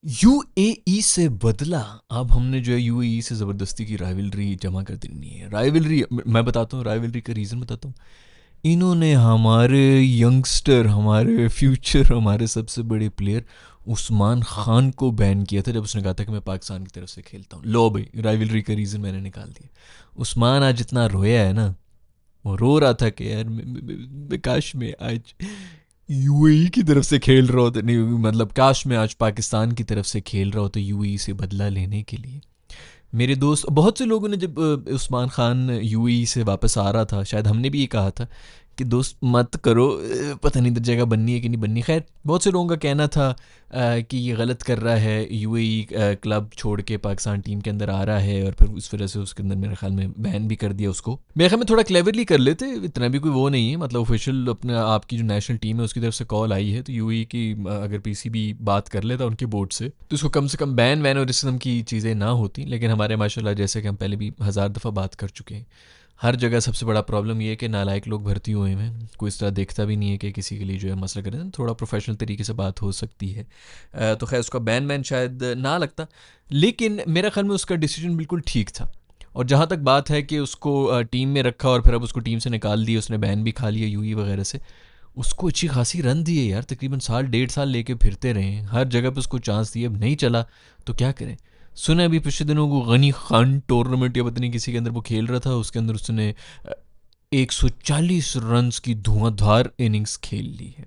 UAE से बदला। अब हमने जो है यूएई से ज़बरदस्ती की राइवलरी जमा कर देनी है। राइवलरी मैं बताता हूँ, राइवलरी का रीज़न बताता हूँ। इन्होंने हमारे यंगस्टर, हमारे फ्यूचर, हमारे सबसे बड़े प्लेयर उस्मान खान को बैन किया था जब उसने कहा था कि मैं पाकिस्तान की तरफ से खेलता हूँ। लो भाई, राइवलरी का रीज़न मैंने निकाल दिया। उस्मान आज इतना रोया है ना, वो रो रहा था कि यार मैं काश में आज यूएई की तरफ से खेल रहा होता, नहीं मतलब काश में आज पाकिस्तान की तरफ से खेल रहा होता यूएई से बदला लेने के लिए। मेरे दोस्त बहुत से लोगों ने जब उस्मान खान यूएई से वापस आ रहा था, शायद हमने भी ये कहा था कि दोस्त मत करो, पता नहीं जगह बननी है कि नहीं बननी। खैर बहुत से लोगों का कहना था कि ये गलत कर रहा है, यूएई क्लब छोड़ के पाकिस्तान टीम के अंदर आ रहा है, और फिर उस वजह से उसके अंदर मेरे ख्याल में बैन भी कर दिया उसको। मेरे ख्याल में थोड़ा क्लेवरली कर लेते, इतना भी कोई वो नहीं है। मतलब ऑफिशियल अपने आपकी जो नेशनल टीम है उसकी तरफ से कॉल आई है, तो यूएई की अगर पीसीबी बात कर लेता उनके बोर्ड से तो कम बैन वैन और इस किस्म की चीज़ें ना होती। लेकिन हमारे माशाल्लाह, जैसे कि हम पहले भी 1000 दफ़ा बात कर चुके हैं, हर जगह सबसे बड़ा प्रॉब्लम ये है कि नालायक लोग भर्ती हुए हैं। कोई इस तरह देखता भी नहीं है कि किसी के लिए जो है मसला करें। थोड़ा प्रोफेशनल तरीके से बात हो सकती है। तो खैर उसका बैन वैन शायद ना लगता, लेकिन मेरा ख्याल में उसका डिसीजन बिल्कुल ठीक था। और जहाँ तक बात है कि उसको टीम में रखा और फिर अब उसको टीम से निकाल दिया, उसने बैन भी खा लिया यूई वगैरह से, उसको अच्छी खासी रन दिए यार, तकरीबन साल 1.5 साल लेके फिरते रहे, हर जगह पे उसको चांस दिए। अब नहीं चला तो क्या करें। सुना अभी पिछले दिनों को गनी खान टूर्नामेंट या पता नहीं किसी के अंदर वो खेल रहा था, उसके अंदर उसने 140 रन्स की धुआंधार इनिंग्स खेल ली है।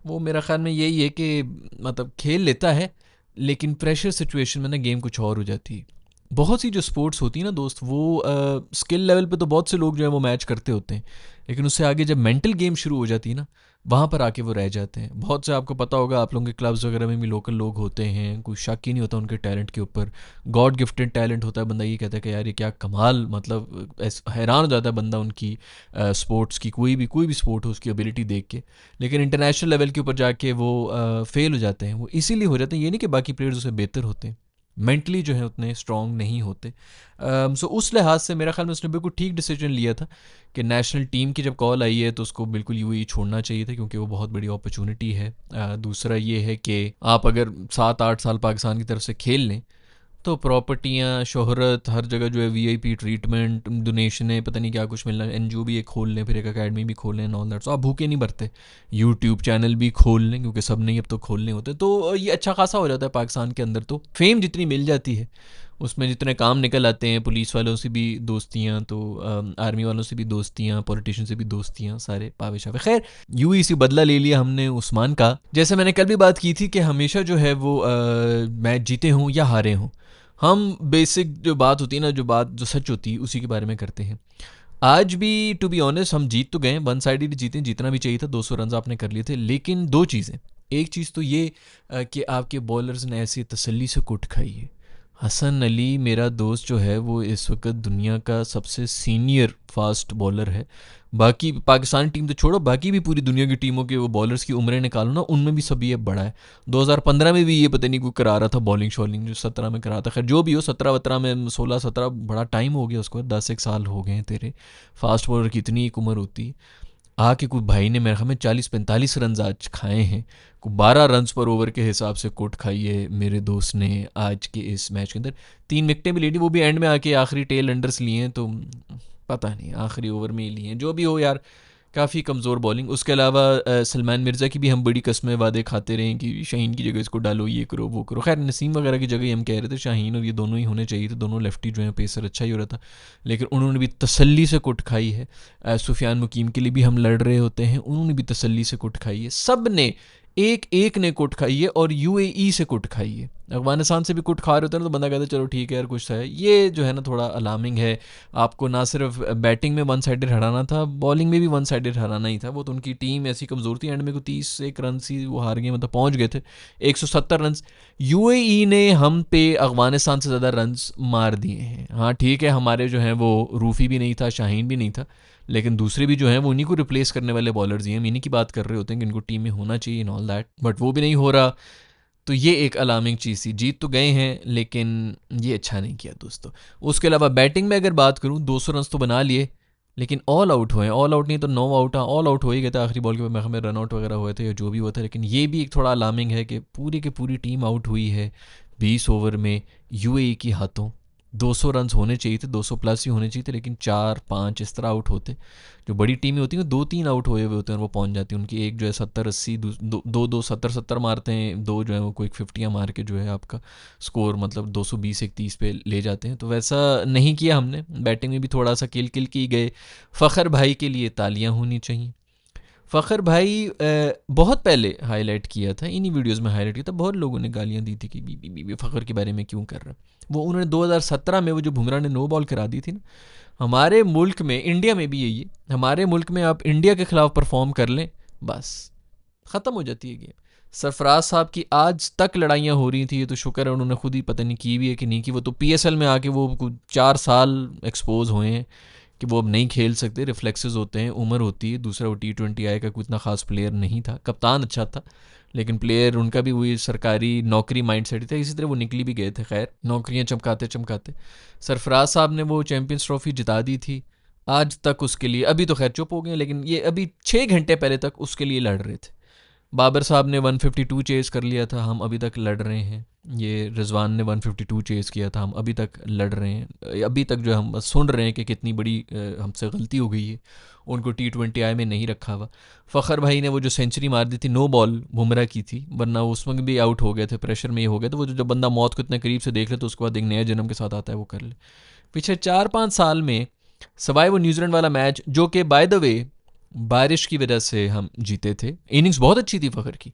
वो मेरा ख्याल में यही है कि मतलब खेल लेता है, लेकिन प्रेशर सिचुएशन में ना गेम कुछ और हो जाती है। बहुत सी जो स्पोर्ट्स होती है ना दोस्त, वो स्किल लेवल पे तो बहुत से लोग जो है वो मैच करते होते हैं, लेकिन उससे आगे जब मेंटल गेम शुरू हो जाती है ना, वहाँ पर आके वो रह जाते हैं। बहुत से आपको पता होगा, आप लोगों के क्लब्स वगैरह में भी लोकल लोग होते हैं, कोई शक ही नहीं होता उनके टैलेंट के ऊपर। गॉड गिफ्टेड टैलेंट होता है, बंदा ये कहता है कि यार ये क्या कमाल, मतलब हैरान हो जाता है बंदा उनकी स्पोर्ट्स की, कोई भी स्पोर्ट हो उसकी एबिलिटी देख के। लेकिन इंटरनेशनल लेवल के ऊपर जाके वो फेल हो जाते हैं। वो इसीलिए हो जाते हैं, ये नहीं कि बाकी प्लेयर्स उससे बेहतर होते हैं, मेंटली जो है उतने स्ट्रॉन्ग नहीं होते। सो उस लिहाज से मेरा ख्याल में उसने बिल्कुल ठीक डिसीजन लिया था कि नेशनल टीम की जब कॉल आई है तो उसको बिल्कुल यूएई छोड़ना चाहिए था, क्योंकि वो बहुत बड़ी अपॉर्चुनिटी है। दूसरा ये है कि आप अगर 7-8 साल पाकिस्तान की तरफ से खेल लें तो प्रॉपर्टियाँ, शोहरत, हर जगह जो है वीआईपी ट्रीटमेंट, डोनेशनें, पता नहीं क्या कुछ मिलना, एनजीओ भी एक खोल लें, फिर एक एकेडमी भी खोल लें, ऑल दैट। तो आप भूखे नहीं भरते। यूट्यूब चैनल भी खोल लें, क्योंकि सब नहीं अब तो खोलने होते, तो ये अच्छा खासा हो जाता है पाकिस्तान के अंदर। तो फेम जितनी मिल जाती है, उसमें जितने काम निकल आते हैं, पुलिस वालों से भी दोस्तियाँ, तो आर्मी वालों से भी दोस्तियाँ, पॉलिटिशियन से भी दोस्तियाँ, सारे पावे शावे। खैर यूं इसी बदला ले लिया हमने उस्मान का। जैसे मैंने कल भी बात की थी कि हमेशा जो है वो मैच जीते हों या हारे हों, हम बेसिक जो बात होती है ना, जो सच होती है उसी के बारे में करते हैं। आज भी टू बी ऑनेस्ट हम जीत तो गए, वन साइडेड जीते, जीतना भी चाहिए था, 200 रन आपने कर लिए थे। लेकिन दो चीज़ें, एक चीज़ तो ये कि आपके बॉलर्स ने ऐसी तसल्ली से कुट खाई है। हसन अली मेरा दोस्त जो है वो इस वक्त दुनिया का सबसे सीनियर फास्ट बॉलर है। बाकी पाकिस्तान टीम तो छोड़ो, बाकी भी पूरी दुनिया की टीमों के वो बॉलर्स की उम्रें निकालो ना, उनमें भी सब ये बड़ा है। 2015 में भी ये पता नहीं कोई करा रहा था बॉलिंग शॉलिंग, जो 17 में करा था। खैर जो भी हो, 17-17 में 16-17 बड़ा टाइम हो गया उसको, 10 एक साल हो गए हैं तेरे। फास्ट बॉलर की इतनी एक उम्र होती है। आके कोई भाई ने मेरे ख्याल में 40-45 रन आज खाए हैं। को 12 रन पर ओवर के हिसाब से कोट खाई है मेरे दोस्त ने आज के इस मैच के अंदर। 3 विकेटें भी ली थी, वो भी एंड में आके आखिरी टेल अंडर्स लिए हैं, तो पता नहीं आखिरी ओवर में ही लिए हैं। जो भी हो यार, काफ़ी कमज़ोर बॉलिंग। उसके अलावा सलमान मिर्ज़ा की भी हम बड़ी कस्में वादे खाते रहे कि शाहीन की जगह इसको डालो, ये करो वो करो। खैर नसीम वगैरह की जगह हम कह रहे थे शाहीन और ये दोनों ही होने चाहिए थे, दोनों लेफ्टी जो हैं, पेसर अच्छा ही हो रहा था। लेकिन उन्होंने भी तसल्ली से कुट खाई है। सुफियान मुकीम के लिए भी हम लड़ रहे होते हैं, उन्होंने भी तसल्ली से कुट खाई है। सब ने एक एक ने कुट खाई है, और यूएई से कुट खाई है। अफगानिस्तान से भी कुट खा रहे होते हैं ना, तो बंदा कहता है चलो ठीक है यार कुछ है। ये जो है ना थोड़ा अलार्मिंग है। आपको ना सिर्फ बैटिंग में वन साइडेड हराना था, बॉलिंग में भी वन साइडेड हराना ही था। वो तो उनकी टीम ऐसी कमज़ोर थी, एंड में को 31 रन सी वो हार गए, मतलब पहुंच गए थे 170 रन। यूएई ने हम पे अफगानिस्तान से ज़्यादा रन मार दिए हैं। हाँ ठीक है, हमारे जो हैं वो रूफ़ी भी नहीं था, शाहीन भी नहीं था, लेकिन दूसरे भी जो हैं वो उन्हीं को रिप्लेस करने वाले बॉलर्स ही हैं। हम इन्हीं की बात कर रहे होते हैं कि इनको टीम में होना चाहिए इन ऑल दैट, बट वो भी नहीं हो रहा। तो ये एक अलार्मिंग चीज़ थी। जीत तो गए हैं, लेकिन ये अच्छा नहीं किया दोस्तों। उसके अलावा बैटिंग में अगर बात करूं, 200 रन तो बना लिए, लेकिन ऑल आउट हुए, ऑल आउट नहीं तो नो आउट, ऑल आउट हो ही गए थे आखिरी बॉल के बाद में रन आउट वगैरह हुए थे या जो भी हुआ था। लेकिन ये भी एक थोड़ा अलार्मिंग है कि पूरी की पूरी टीम आउट हुई है 20 ओवर में यूएई की हाथों। 200 रन होने चाहिए थे, 200 प्लस ही होने चाहिए थे, लेकिन 4-5 इस तरह आउट होते। जो बड़ी टीमें होती हैं 2-3 आउट हुए हुए होते हैं और वो पहुंच जाती हैं। उनकी एक जो है 70-80, दो 70-70 मारते हैं, दो जो है वो कोई 50 मार के जो है आपका स्कोर मतलब 220-130 पे ले जाते हैं। तो वैसा नहीं किया हमने, बैटिंग में भी थोड़ा सा किल किल की गए। फ़खर भाई के लिए तालियां होनी चाहिए। फ़खर भाई बहुत पहले हाईलाइट किया था, इन्हीं वीडियोस में हाईलाइट किया था। बहुत लोगों ने गालियां दी थी कि बी फ़खर के बारे में क्यों कर रहा है। वो उन्होंने 2017 में वो जो बुमराह ने नो बॉल करा दी थी ना, हमारे मुल्क में, इंडिया में भी यही है, हमारे मुल्क में आप इंडिया के खिलाफ परफॉर्म कर लें बस ख़त्म हो जाती है गेम। सरफराज साहब की आज तक लड़ाइयाँ हो रही थी, ये तो शुक्र है उन्होंने खुद ही पता नहीं की भी है कि नहीं की। वो तो पीएसएल में आके वो 4 साल एक्सपोज हुए हैं कि वो अब नहीं खेल सकते, रिफ्लेक्सेस होते हैं, उम्र होती है। दूसरा वो T20 आई का कोई इतना खास प्लेयर नहीं था, कप्तान अच्छा था लेकिन प्लेयर उनका भी वही सरकारी नौकरी माइंडसेट था, इसी तरह वो निकली भी गए थे। खैर नौकरियां चमकाते चमकाते सरफराज साहब ने वो चैम्पियंस ट्रॉफी जिता दी थी। आज तक उसके लिए, अभी तो खैर चुप हो गए, लेकिन ये अभी 6 घंटे पहले तक उसके लिए लड़ रहे थे। बाबर साहब ने 152 चेज़ कर लिया था, हम अभी तक लड़ रहे हैं। ये रिजवान ने 152 चेज़ किया था, हम अभी तक लड़ रहे हैं। अभी तक जो हम सुन रहे हैं कि कितनी बड़ी हमसे गलती हो गई है, उनको T20I में नहीं रखा हुआ। फ़खर भाई ने वो जो सेंचुरी मार दी थी, नो बॉल बुमराह की थी, वरना उसमें भी आउट हो गए थे, प्रेशर में ये हो गए थे। वो जो बंदा मौत को इतने करीब से देख ले तो उसके बाद एक नया जन्म के साथ आता है वो कर ले। पिछले 4-5 साल में सवाए वो न्यूजीलैंड वाला मैच, जो कि बाय द वे बारिश की वजह से हम जीते थे, इनिंग्स बहुत अच्छी थी फ़खर की,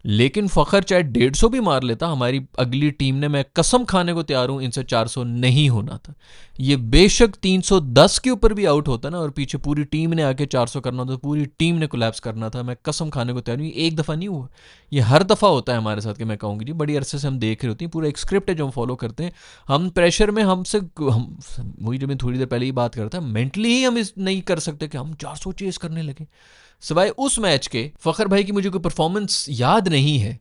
लेकिन फ़खर चाहे 150 भी मार लेता, हमारी अगली टीम ने, मैं कसम खाने को तैयार हूँ, इनसे 400 नहीं होना था। ये बेशक 310 के ऊपर भी आउट होता ना और पीछे पूरी टीम ने आके 400 करना था, पूरी टीम ने कोलैप्स करना था, मैं कसम खाने को तैयार हूँ। ये एक दफ़ा नहीं हुआ, ये हर दफ़ा होता है हमारे साथ कि मैं कहूँगी जी बड़ी अरसे से हम देख रहे होते हैं, पूरा एक स्क्रिप्ट है जो हम फॉलो करते हैं। हम प्रेशर में हमसे हम वही जो मैं थोड़ी देर पहले ही बात करता मेंटली ही हम इस नहीं कर सकते कि हम 400 चेस करने लगे। सिवाय उस मैच के फ़खर भाई की मुझे कोई परफॉर्मेंस याद नहीं है।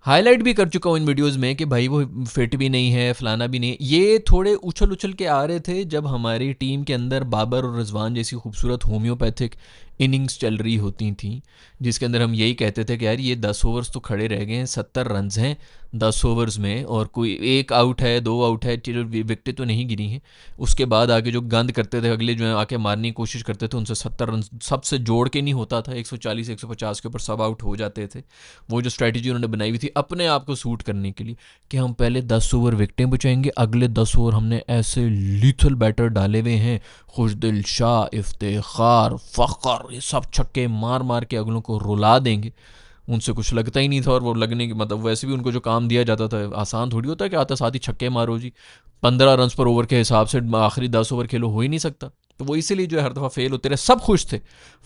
हाईलाइट भी कर चुका हूँ इन वीडियोस में कि भाई वो फिट भी नहीं है, फलाना भी नहीं। ये थोड़े उछल उछल के आ रहे थे जब हमारी टीम के अंदर बाबर और रिजवान जैसी खूबसूरत होम्योपैथिक इनिंग्स चल रही होती थी, जिसके अंदर हम यही कहते थे कि यार ये 10 ओवर्स तो खड़े रह गए हैं, 70 रन हैं 10 ओवर्स में, और कोई एक आउट है, 2 आउट है, चलो विकेटें तो नहीं गिरी हैं। उसके बाद आके जो गंद करते थे अगले, जो है आके मारने की कोशिश करते थे, उनसे 70 रन सबसे जोड़ के नहीं होता था, 140-150 के ऊपर सब आउट हो जाते थे। वो जो स्ट्रैटेजी उन्होंने बनाई हुई थी अपने आप को सूट करने के लिए कि हम पहले 10 ओवर विकेटें बचाएंगे, अगले 10 ओवर हमने ऐसे लीथल बैटर डाले हुए हैं, खुशदिल शाह, इफ्तिखार, फ़खर, ये सब छक्के मार मार के अगलों को रुला देंगे। उनसे कुछ लगता ही नहीं था, और वो लगने की मतलब वैसे भी उनको जो काम दिया जाता था आसान थोड़ी होता है कि आता साथ ही छक्के मारो जी, 15 रन पर ओवर के हिसाब से आखिरी 10 ओवर खेलो, हो ही नहीं सकता। तो वो इसीलिए जो है हर दफ़ा फेल होते रहे। सब खुश थे,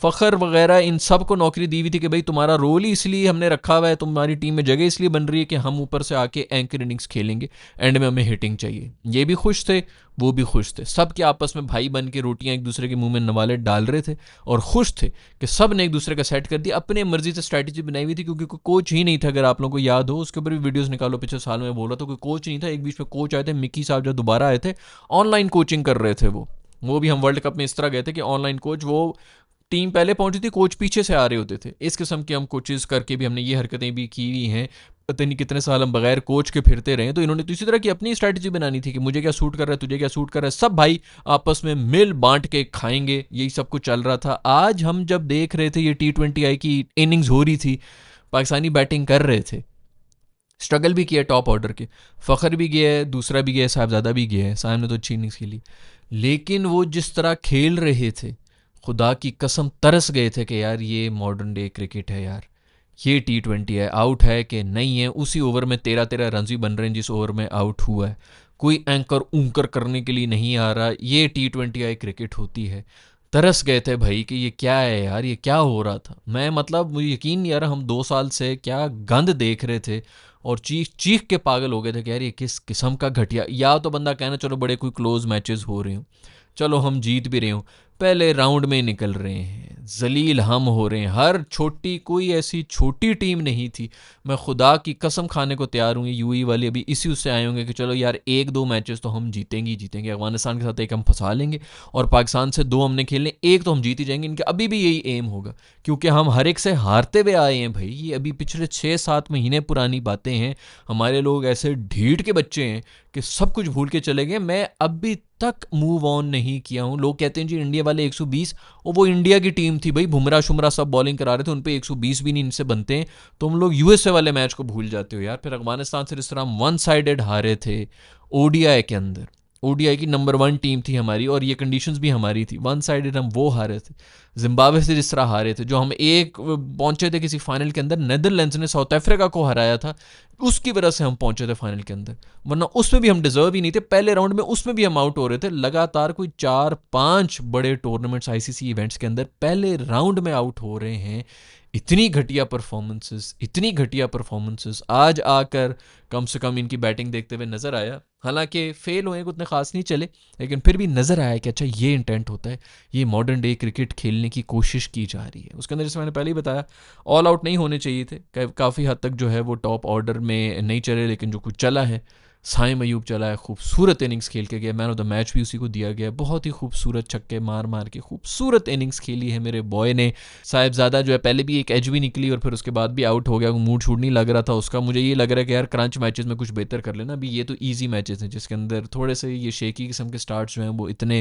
फ़खर वगैरह इन सब को नौकरी दी हुई थी कि भाई तुम्हारा रोल ही इसलिए हमने रखा हुआ है, तुम्हारी टीम में जगह इसलिए बन रही है कि हम ऊपर से आके एंकर इनिंग्स खेलेंगे, एंड में हमें हिटिंग चाहिए। ये भी खुश थे, वो भी खुश थे, सब के आपस में भाई बन के रोटियां एक दूसरे के मुंह में नवाले डाल रहे थे और खुश थे कि सब ने एक दूसरे का सेट कर दिया, अपने मर्जी से स्ट्रैटेजी बनाई हुई थी, क्योंकि कोई कोच ही नहीं था। अगर आप लोगों को याद हो, उसके ऊपर भी वीडियोस निकालो, पिछले साल में बोला तो कोई कोच नहीं था। एक बीच में कोच आए थे, मिकी साहब जो दोबारा आए थे, ऑनलाइन कोचिंग कर रहे थे वो भी हम वर्ल्ड कप में इस तरह गए थे कि ऑनलाइन कोच, वो टीम पहले पहुंची थी, कोच पीछे से आ रहे होते थे। इस किस्म के हम कोचेस करके भी हमने ये हरकतें भी की हुई हैं। पता नहीं कितने साल हम बगैर कोच के फिरते रहे। तो इन्होंने तो इसी तरह की अपनी स्ट्रैटेजी बनानी थी कि मुझे क्या सूट कर रहा है, तुझे क्या सूट कर रहा है, सब भाई आपस में मिल बांट के खाएंगे, यही सब कुछ चल रहा था। आज हम जब देख रहे थे ये T20I की इनिंग्स हो रही थी, पाकिस्तानी बैटिंग कर रहे थे, स्ट्रगल भी किया टॉप ऑर्डर के, फ़खर भी गया है, दूसरा भी गया है, साहबजादा भी गया है, साहब ने तो अच्छी इनिंग्स खेली, लेकिन वो जिस तरह खेल रहे थे, खुदा की कसम तरस गए थे कि यार ये मॉडर्न डे क्रिकेट है यार, ये T20 है, आउट है कि नहीं है। उसी ओवर में 13-13 रन भी बन रहे हैं जिस ओवर में आउट हुआ है, कोई एंकर ऊंकर करने के लिए नहीं आ रहा। ये T20I क्रिकेट होती है। तरस गए थे भाई कि ये क्या है यार, ये क्या हो रहा था। मैं मतलब मुझे यकीन नहीं आ रहा, हम 2 साल से क्या गंद देख रहे थे और चीख चीख के पागल हो गए थे कि यार ये किस किस्म का घटिया। या तो बंदा कहना चलो बड़े कोई क्लोज मैचेस हो रहे हो, चलो हम जीत भी रहे हो, पहले राउंड में निकल रहे हैं, जलील हम हो रहे हैं। हर छोटी, कोई ऐसी छोटी टीम नहीं थी, मैं खुदा की कसम खाने को तैयार हूँ। यूएई वाले अभी इसी उससे आए होंगे कि चलो यार एक दो मैचेस तो हम जीतेंगे ही जीतेंगे, अफगानिस्तान के साथ एक हम फंसा लेंगे और पाकिस्तान से दो हमने खेलने, एक तो हम जीत ही जाएंगे। इनका अभी भी यही एम होगा, क्योंकि हम हर एक से हारते हुए आए हैं भाई। ये अभी पिछले 6-7 महीने पुरानी बातें हैं। हमारे लोग ऐसे ढीठ के बच्चे हैं कि सब कुछ भूल के चले गए। मैं अभी तक मूव ऑन नहीं किया हूँ। लोग कहते हैं जी इंडिया वाले 120, और वो इंडिया की टीम थी भाई, बुमराह शुमराह सब बॉलिंग करा रहे थे, उन पे 120 भी नहीं इनसे बनते हैं। तो हम लोग यूएसए वाले मैच को भूल जाते हो यार। फिर अफगानिस्तान से जिस तरह हम वन साइडेड हारे थे ओडीआई के अंदर, ओडीआई की नंबर 1 टीम थी हमारी और ये कंडीशंस भी हमारी थी, वन साइडेड हम वो हारे थे। जिम्बाब्वे से जिस तरह हारे थे, जो हम एक पहुंचे थे किसी फाइनल के अंदर, नेदरलैंड्स ने साउथ अफ्रीका को हराया था, उसकी वजह से हम पहुंचे थे फाइनल के अंदर, वरना उसमें भी हम डिजर्व ही नहीं थे। पहले राउंड में उसमें भी हम आउट हो रहे थे। लगातार कोई 4-5 बड़े टूर्नामेंट्स आईसीसी इवेंट्स के अंदर पहले राउंड में आउट हो रहे हैं। इतनी घटिया परफॉर्मेंसेस, इतनी घटिया परफॉर्मेंसेस आज आकर कम से कम इनकी बैटिंग देखते हुए नज़र आया। हालांकि फेल हुए उतने खास नहीं चले, लेकिन फिर भी नज़र आया कि अच्छा ये इंटेंट होता है, ये मॉडर्न डे क्रिकेट खेलने की कोशिश की जा रही है। उसके अंदर जैसे मैंने पहले ही बताया, ऑल आउट नहीं होने चाहिए थे, काफ़ी हद तक जो है वो टॉप ऑर्डर में नहीं चले, लेकिन जो कुछ चला है, साइम अयूब चला है, खूबसूरत इनिंग्स खेल के गया, मैन ऑफ द मैच भी उसी को दिया गया। बहुत ही खूबसूरत छक्के मार मार के खूबसूरत इनिंग्स खेली है मेरे बॉय ने। साहिबजादा जो है पहले भी एक एज भी निकली और फिर उसके बाद भी आउट हो गया, मूड शूड नहीं लग रहा था उसका। मुझे ये लग रहा है कि यार क्रंच मैचेस में कुछ बेहतर कर लेना। अभी ये तो ईजी मैचेस हैं जिसके अंदर थोड़े से ये शेकी किस्म के स्टार्ट्स जो हैं वो इतने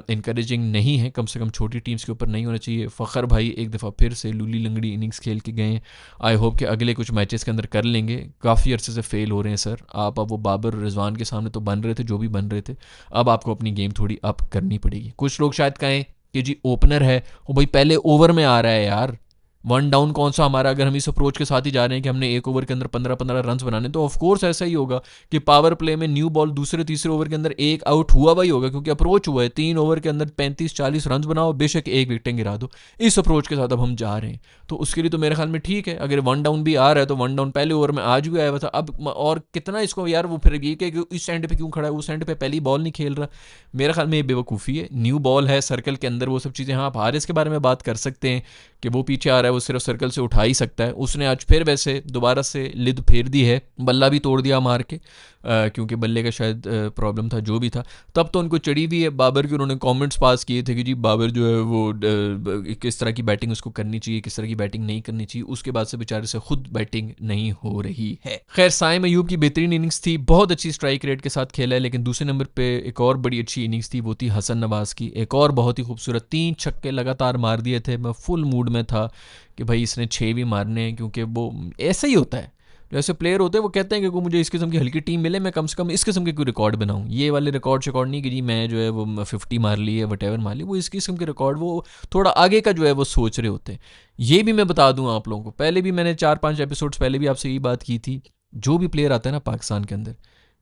इंकरेजिंग नहीं है, कम से कम छोटी टीम्स के ऊपर नहीं होना चाहिए। फ़खर भाई एक दफ़ा फिर से लूली लंगड़ी इनिंग्स खेल के गए। आई होप कि अगले कुछ मैचेस के अंदर कर लेंगे। काफ़ी अरसे से फेल हो रहे हैं सर आप। अब वो बाबर रिजवान के सामने तो बन रहे थे जो भी बन रहे थे, अब आपको अपनी गेम थोड़ी अप करनी पड़ेगी। कुछ लोग शायद कहें कि जी ओपनर है वो भाई पहले ओवर में आ रहा है यार, वन डाउन कौन सा हमारा, अगर हम इस अप्रोच के साथ ही जा रहे हैं कि हमने एक ओवर के अंदर 15-15 रन बनाने, तो ऑफकोर्स ऐसा ही होगा कि पावर प्ले में न्यू बॉल दूसरे तीसरे ओवर के अंदर एक आउट हुआ वही होगा, क्योंकि अप्रोच हुआ है 3 ओवर के अंदर 35-40 रन बनाओ, बेशक एक विकेटें गिरा दो। इस अप्रोच के साथ अब हम जा रहे हैं, तो उसके लिए तो मेरे ख्याल में ठीक है। अगर वन डाउन भी आ रहा है तो वन डाउन पहले ओवर में आज भी आया हुआ था, अब और कितना इसको यार वो फिर ये कि इस एंड पे क्यों खड़ा है, उस एंड पे पहली बॉल नहीं खेल रहा। मेरे ख्याल में ये बेवकूफ़ी है। न्यू बॉल है सर्कल के अंदर, वो सब चीज़ें, हाँ आप हारिस के बारे में बात कर सकते हैं कि वो पीछे आ रहा है, वो सिर्फ सर्कल से उठा ही सकता है। उसने आज फिर वैसे दोबारा से लिद फेर दी है, बल्ला भी तोड़ दिया मार के, क्योंकि बल्ले का शायद प्रॉब्लम था जो भी था। तब तो उनको चढ़ी भी है बाबर की, उन्होंने कमेंट्स पास किए थे कि जी बाबर जो है वो किस तरह की बैटिंग उसको करनी चाहिए, किस तरह की बैटिंग नहीं करनी चाहिए। उसके बाद से बेचारे से खुद बैटिंग नहीं हो रही है। खैर साइम अयूब की बेहतरीन इनिंग्स थी, बहुत अच्छी स्ट्राइक रेट के साथ खेला है। लेकिन दूसरे नंबर पे एक और बड़ी अच्छी इनिंग्स थी, वो थी हसन नवाज की। एक और बहुत ही खूबसूरत 3 छक्के लगातार मार दिए थे। मैं फुल मूड में था कि भाई इसने 6 भी मारने हैं, क्योंकि वो ऐसा ही होता है, जैसे प्लेयर होते हैं वो कहते हैं कि मुझे इस किस्म की हल्की टीम मिले, मैं कम से कम इस किस्म के कोई रिकॉर्ड बनाऊं। ये वाले रिकॉर्ड नहीं कि जी मैं जो है वो 50 मार ली है वटेवर मार ली, वो इस किस्म के रिकॉर्ड, वो थोड़ा आगे का जो है वो सोच रहे होते हैं। ये भी मैं बता दूं आप लोगों को, पहले भी मैंने 4-5 एपिसोड्स पहले भी आपसे यही बात की थी, जो भी प्लेयर आता है ना पाकिस्तान के अंदर,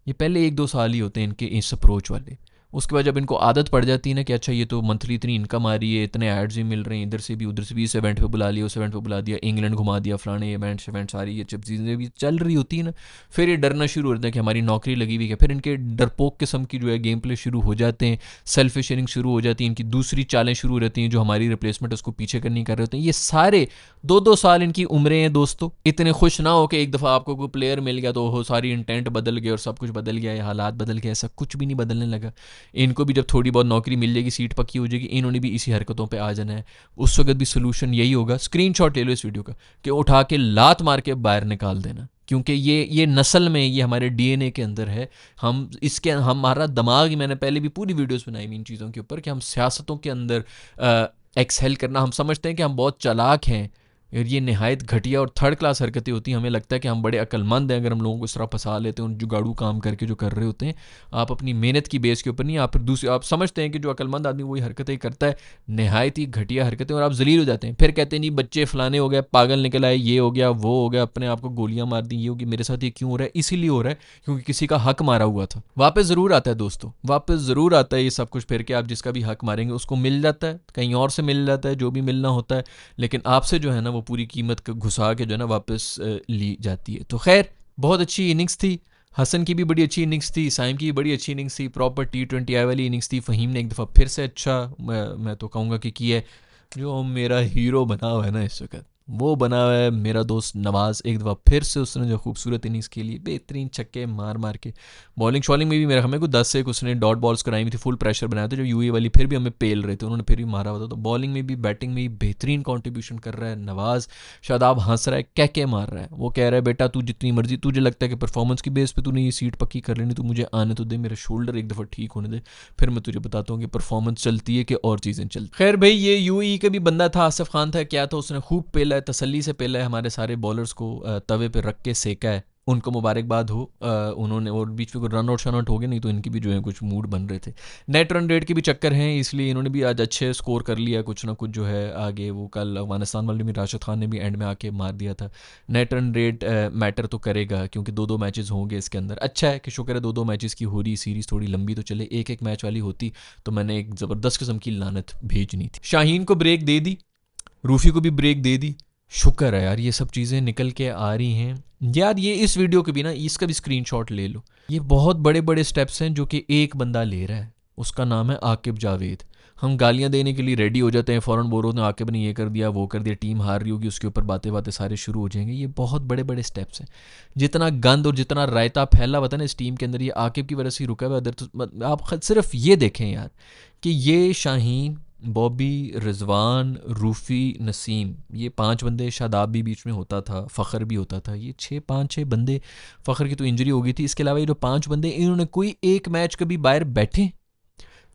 ये पहले 1-2 साल ही होते हैं इनके इस अप्रोच वाले। उसके बाद जब इनको आदत पड़ जाती है ना कि अच्छा ये तो मंथली इतनी इनकम आ रही है, इतने एड्स भी मिल रहे हैं, इधर से भी उधर से भी, इस इवेंट पे बुला लिया, उस इवेंट पे बुला दिया, इंग्लैंड घुमा दिया, फलाने इवेंट्स सारी ये जब चीज़ें भी चल रही होती है ना, फिर ये डरना शुरू हो जाता है कि हमारी नौकरी लगी हुई है। फिर इनके डरपोक किस्म की जो है गेम प्ले शुरू हो जाते हैं, सेल्फिश इनिंग शुरू हो जाती है, इनकी दूसरी चालें शुरू हो रहती हैं, जो हमारी रिप्लेसमेंट उसको पीछे करनी कर रहे होते हैं। ये सारे 2-2 साल इनकी उम्रें हैं दोस्तों। इतने खुश ना हो कि एक दफ़ा आपको कोई प्लेयर मिल गया तो हो सारी इंटेंट बदल गए और सब कुछ बदल गया या हालात बदल गए, ऐसा कुछ भी नहीं बदलने लगा। इनको भी जब थोड़ी बहुत नौकरी मिल जाएगी, सीट पक्की हो जाएगी, इन्होंने भी इसी हरकतों पे आ जाना है। उस वक्त भी सोल्यूशन यही होगा, स्क्रीनशॉट ले लो इस वीडियो का, कि उठा के लात मार के बाहर निकाल देना, क्योंकि ये नस्ल में, ये हमारे डीएनए के अंदर है। हम इसके हमारा दिमाग ही, मैंने पहले भी पूरी वीडियोस बनाई हुई इन चीज़ों के ऊपर, कि हम सियासतों के अंदर एक्सेल करना, हम समझते हैं कि हम बहुत चालाक हैं, और ये नहायत घटिया और थर्ड क्लास हरकतें होती हैं। हमें लगता है कि हम बड़े अक्लमंद हैं अगर हम लोगों को इस तरह फंसा लेते हैं, उन जुगाड़ू काम करके जो कर रहे होते हैं। आप अपनी मेहनत की बेस के ऊपर नहीं, आप फिर दूसरे आप समझते हैं कि जो अक्लमंद आदमी वही हरकतें करता है, नहायत ही घटिया हरकतें, और आप जलील हो जाते हैं। फिर कहते हैं नहीं बच्चे फलाने हो गए, पागल निकल आए, ये हो गया वो हो गया, अपने आप को गोलियां मार दी, ये होगी, मेरे साथ ये क्यों हो रहा है? इसीलिए हो रहा है क्योंकि किसी का हक मारा हुआ था। वापस ज़रूर आता है दोस्तों, वापस ज़रूर आता है ये सब कुछ, फिर के आप जिसका भी हक मारेंगे उसको मिल जाता है, कहीं और से मिल जाता है, जो भी मिलना होता है, लेकिन आपसे जो है ना वो पूरी कीमत घुसा के जो है ना वापस ली जाती है। तो खैर बहुत अच्छी इनिंग्स थी, हसन की भी बड़ी अच्छी इनिंग्स थी, साइम की भी बड़ी अच्छी इनिंग्स थी, प्रॉपर T20 आई वाली इनिंग्स थी। फ़हीम ने एक दफ़ा फिर से अच्छा, मैं तो कहूँगा कि किया है। जो मेरा हीरो बना हुआ है ना इस वक्त, वो बना हुआ है मेरा दोस्त नवाज़। एक दफ़ा फिर से उसने जो खूबसूरत इनिंग्स खेली, बेहतरीन छक्के मार मार के। बॉलिंग शॉलिंग में भी मेरा हमें को 10 से उसने डॉट बॉल्स कराई हुई थी, फुल प्रेशर बनाया था। जो यूए वाली फिर भी हमें पेल रहे थे, उन्होंने फिर भी मारा हुआ था। तो बॉलिंग में भी बैटिंग में भी बेहतरीन कॉन्ट्रीब्यूशन कर रहा है नवाज़। शादाब हंस रहा है, क्या मार रहा है। वो कह रहा है बेटा तू जितनी मर्जी, तुझे लगता है कि परफॉर्मेंस की बेस पे तूने ये सीट पक्की कर लेनी, तो मुझे आने तो दे, मेरा शोल्डर एक दफ़ा ठीक होने दे, फिर मैं तुझे बताता हूँ कि परफॉर्मेंस चलती है कि और चीज़ें चलती। खैर भाई, ये यूएई का भी बंदा था, आसिफ खान था क्या था, उसने खूब पेला है, तसल्ली से पेला है, हमारे सारे बॉलर्स को तवे पे रख के सेका है। उनको मुबारकबाद हो। उन्होंने, और बीच में कोई रन आउट शन आउट हो गए, नहीं तो इनकी भी जो है कुछ मूड बन रहे थे। नेट रन रेट के भी चक्कर हैं, इसलिए इन्होंने भी आज अच्छे स्कोर कर लिया कुछ ना कुछ जो है आगे। वो कल अफगानिस्तान वाले भी राशिद खान ने भी एंड में आके मार दिया था। नेट रन रेट मैटर तो करेगा, क्योंकि 2-2 मैचेस होंगे इसके अंदर। अच्छा है कि शुक्र है 2-2 मैचेस की हो रही सीरीज़, थोड़ी लंबी तो चले। एक एक मैच वाली होती तो मैंने एक ज़बरदस्त किस्म की लानत भेजनी थी। शाहीन को ब्रेक दे दी, रूफ़ी को भी ब्रेक दे दी। शुक्र है यार, ये सब चीज़ें निकल के आ रही हैं यार। ये इस वीडियो के भी ना, इसका भी स्क्रीनशॉट ले लो। ये बहुत बड़े बड़े स्टेप्स हैं जो कि एक बंदा ले रहा है, उसका नाम है आकिब जावेद। हम गालियां देने के लिए रेडी हो जाते हैं, फ़ौरन बोल रहे होते हैं आकिब ने ये कर दिया वो कर दिया, टीम हार रही होगी, उसके ऊपर बातें बातें सारे शुरू हो जाएंगे। ये बहुत बड़े बड़े स्टेप्स हैं। जितना गंद और जितना रायता फैला हुआ था ना इस टीम के अंदर, ये आकिब की वजह से रुका हुआ। अदर तो आप खुद सिर्फ ये देखें यार कि ये शाहीन, बॉबी, रिजवान, रूफ़ी, नसीम, ये 5 बंदे, शादाब भी बीच में होता था, फ़खर भी होता था, ये 5-6 बंदे। फ़खर की तो इंजरी हो गई थी। इसके अलावा ये जो 5 बंदे, इन्होंने कोई एक मैच कभी बाहर बैठे?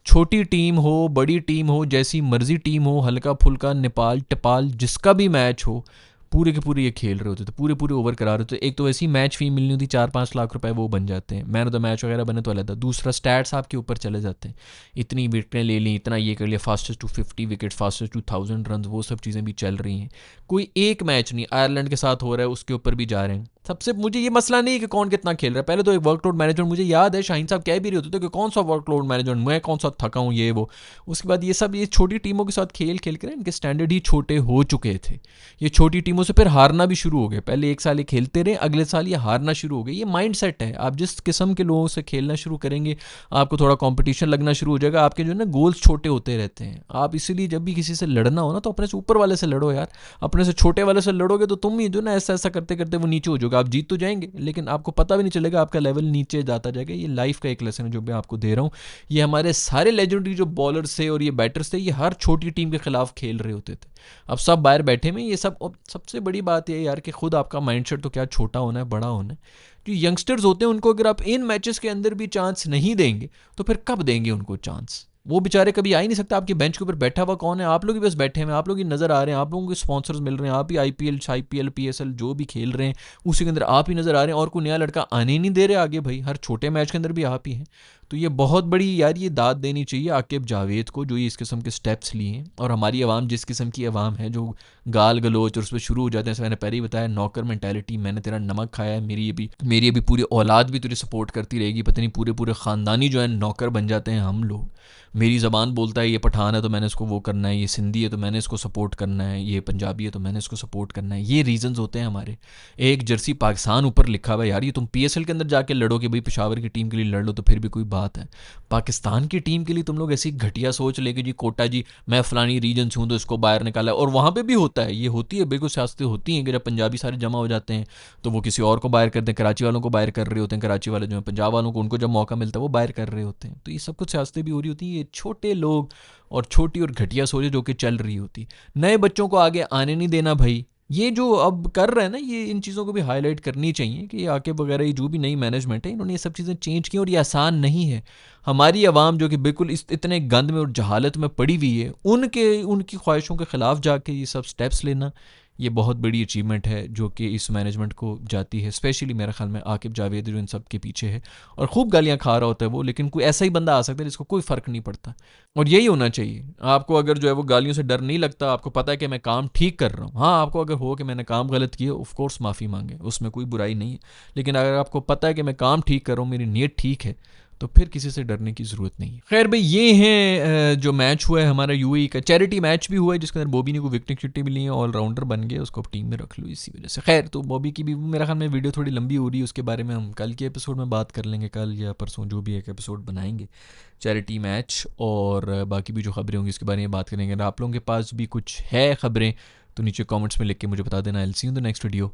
छोटी टीम हो, बड़ी टीम हो, जैसी मर्जी टीम हो, हल्का फुल्का नेपाल टपाल जिसका भी मैच हो, पूरे के पूरे ये खेल रहे होते थे, पूरे पूरे ओवर करा रहे होते। एक तो ऐसी मैच फी मिलनी होती 4-5 लाख रुपए, वो बन जाते हैं। मैन ऑफ द मैच वगैरह बने तो अलग था। दूसरा स्टैट्स आपके ऊपर चले जाते हैं, इतनी विकेटें ले ली, इतना ये कर लिया, fastest to 50 wicket, fastest to 1000 run, वो सब चीज़ें भी चल रही हैं। कोई एक मैच नहीं, आयरलैंड के साथ हो रहा है, उसके ऊपर भी जा रहे हैं। सबसे मुझे ये मसला नहीं है कि कौन कितना खेल रहा है, पहले तो एक वर्कलोड मैनेजमेंट, मुझे याद है शाहीन साहब कह भी रहे होते थे कि कौन सा वर्कलोड मैनेजमेंट, मैं कौन सा थका हूँ ये वो। उसके बाद ये सब, ये छोटी टीमों के साथ खेल खेल कर इनके स्टैंडर्ड ही छोटे हो चुके थे। ये छोटी टीमों से फिर हारना भी शुरू हो गए। पहले एक साल ये खेलते रहे, अगले साल ये हारना शुरू हो गए। ये माइंड सेट है, आप जिस किस्म के लोगों से खेलना शुरू करेंगे, आपको थोड़ा कंपटीशन लगना शुरू हो जाएगा। आपके जो है ना गोल्स छोटे होते रहते हैं। आप इसीलिए जब भी किसी से लड़ना हो ना, तो अपने से ऊपर वाले से लड़ो यार। अपने से छोटे वाले से लड़ोगे तो तुम ही जो ना ऐसा ऐसा करते करते वो नीचे हो जाओगे। आप जीत तो जाएंगे, लेकिन आपको पता भी नहीं चलेगा, आपका लेवल नीचे जाता जाएगा। ये लाइफ का एक लेसन है जो मैं आपको दे रहा हूँ। ये हमारे सारे लेजेंडरी जो बॉलर्स थे और ये बैटर्स थे, ये हर छोटी टीम के खिलाफ खेल रहे होते थे। अब सब बाहर बैठे में ये सब। सबसे बड़ी बात यह यार कि खुद आपका माइंडसेट तो क्या छोटा होना है, बड़ा होना है। जो यंगस्टर्स होते हैं उनको अगर आप इन मैचेस के अंदर भी चांस नहीं देंगे, तो फिर कब देंगे उनको चांस? वो बेचारे कभी आ ही नहीं सकता। आपके बेंच के ऊपर बैठा हुआ कौन है? आप लोग ही बस बैठे हैं, आप लोग ही नज़र आ रहे हैं, आप लोगों को स्पॉन्सर्स मिल रहे हैं, आप ही आईपीएल पीएसएल जो भी खेल रहे हैं उसी के अंदर आप ही नज़र आ रहे हैं, और कोई नया लड़का आने ही नहीं दे रहे आगे भाई। हर छोटे मैच के अंदर भी आप ही हैं। तो ये बहुत बड़ी यार ये दाद देनी चाहिए आकिब जावेद को, जो ये इस किस्म के स्टेप्स लिए हैं। और हमारी आवाम जिस किस्म की आवाम है, जो गाल गलोच और उस पर शुरू हो जाते हैं, मैंने पहले ही बताया, नौकर मेंटालिटी, मैंने तेरा नमक खाया है, मेरी अभी पूरी औलाद भी तुझे सपोर्ट करती रहेगी, पता नहीं पूरे पूरे ख़ानदानी जो है नौकर बन जाते हैं हम लोग। मेरी ज़बान बोलता है ये पठान है तो मैंने इसको वो करना है, ये सिंधी है तो मैंने इसको सपोर्ट करना है, ये पंजाबी है तो मैंने इसको सपोर्ट करना है। ये रीजंस होते हैं हमारे। एक जर्सी पाकिस्तान ऊपर लिखा हुआ है यार, ये तुम पीएसएल के अंदर जाके लड़ो कि भाई पेशावर की टीम के लिए लड़ लो तो फिर भी कोई बात है। पाकिस्तान की टीम के लिए तुम लोग ऐसी घटिया सोच लेके जी कोटा जी मैं फलानी रीजन से हूँ तो इसको बाहर निकाला है। और वहाँ पे भी होता है, ये होती है, बिल्कुल सियासतें होती हैं कि जब पंजाबी सारे जमा हो जाते हैं तो वो किसी और को बाहर करते हैं, कराची वालों को बाहर कर रहे होते हैं, कराची वाले जो है पंजाब वालों को, उनको जब मौका मिलता है वो बाहर कर रहे होते हैं। तो ये सब कुछ सियासतें भी हो रही होती हैं। ये छोटे लोग और छोटी और घटिया सोचें जो कि चल रही होती। नए बच्चों को आगे आने नहीं देना भाई। ये जो अब कर रहे हैं ना, ये इन चीज़ों को भी हाईलाइट करनी चाहिए कि आके वगैरह ये जो भी नई मैनेजमेंट है, इन्होंने ये सब चीज़ें चेंज की और ये आसान नहीं है। हमारी आवाम जो कि बिल्कुल इस इतने गंद में और जहालत में पड़ी हुई है, उनकी ख्वाहिशों के ख़िलाफ़ जाके ये सब स्टेप्स लेना, ये बहुत बड़ी अचीवमेंट है जो कि इस मैनेजमेंट को जाती है। स्पेशली मेरे ख्याल में आकिब जावेद जो इन सब के पीछे है, और खूब गालियाँ खा रहा होता है वो, लेकिन कोई ऐसा ही बंदा आ सकता है जिसको कोई फ़र्क नहीं पड़ता। और यही होना चाहिए। आपको अगर जो है वो गालियों से डर नहीं लगता, आपको पता है कि मैं काम ठीक कर रहा हूँ। हाँ, आपको अगर हो कि मैंने काम गलत किया, ऑफ कोर्स माफ़ी मांगे, उसमें कोई बुराई नहीं है। लेकिन अगर आपको पता है कि मैं काम ठीक कर रहा हूँ, मेरी नीयत ठीक है, तो फिर किसी से डरने की ज़रूरत नहीं है। खैर भाई, ये है जो मैच हुआ है हमारा यूएई का। चैरिटी मैच भी हुआ है जिसके अंदर बॉबी ने को विकेट शिट्टी भी ली है, ऑलराउंडर बन गया, उसको टीम में रख लो इसी वजह से। खैर, तो बॉबी की भी मेरा ख्याल में वीडियो थोड़ी लंबी हो रही है, उसके बारे में हम कल के एपिसोड में बात कर लेंगे, कल या परसों जो भी एक एपिसोड बनाएंगे चैरिटी मैच और बाकी भी जो खबरें होंगी उसके बारे में बात करेंगे। अगर आप लोगों के पास भी कुछ है खबरें तो नीचे कमेंट्स में लिख के मुझे बता देना। I will see you in the next video.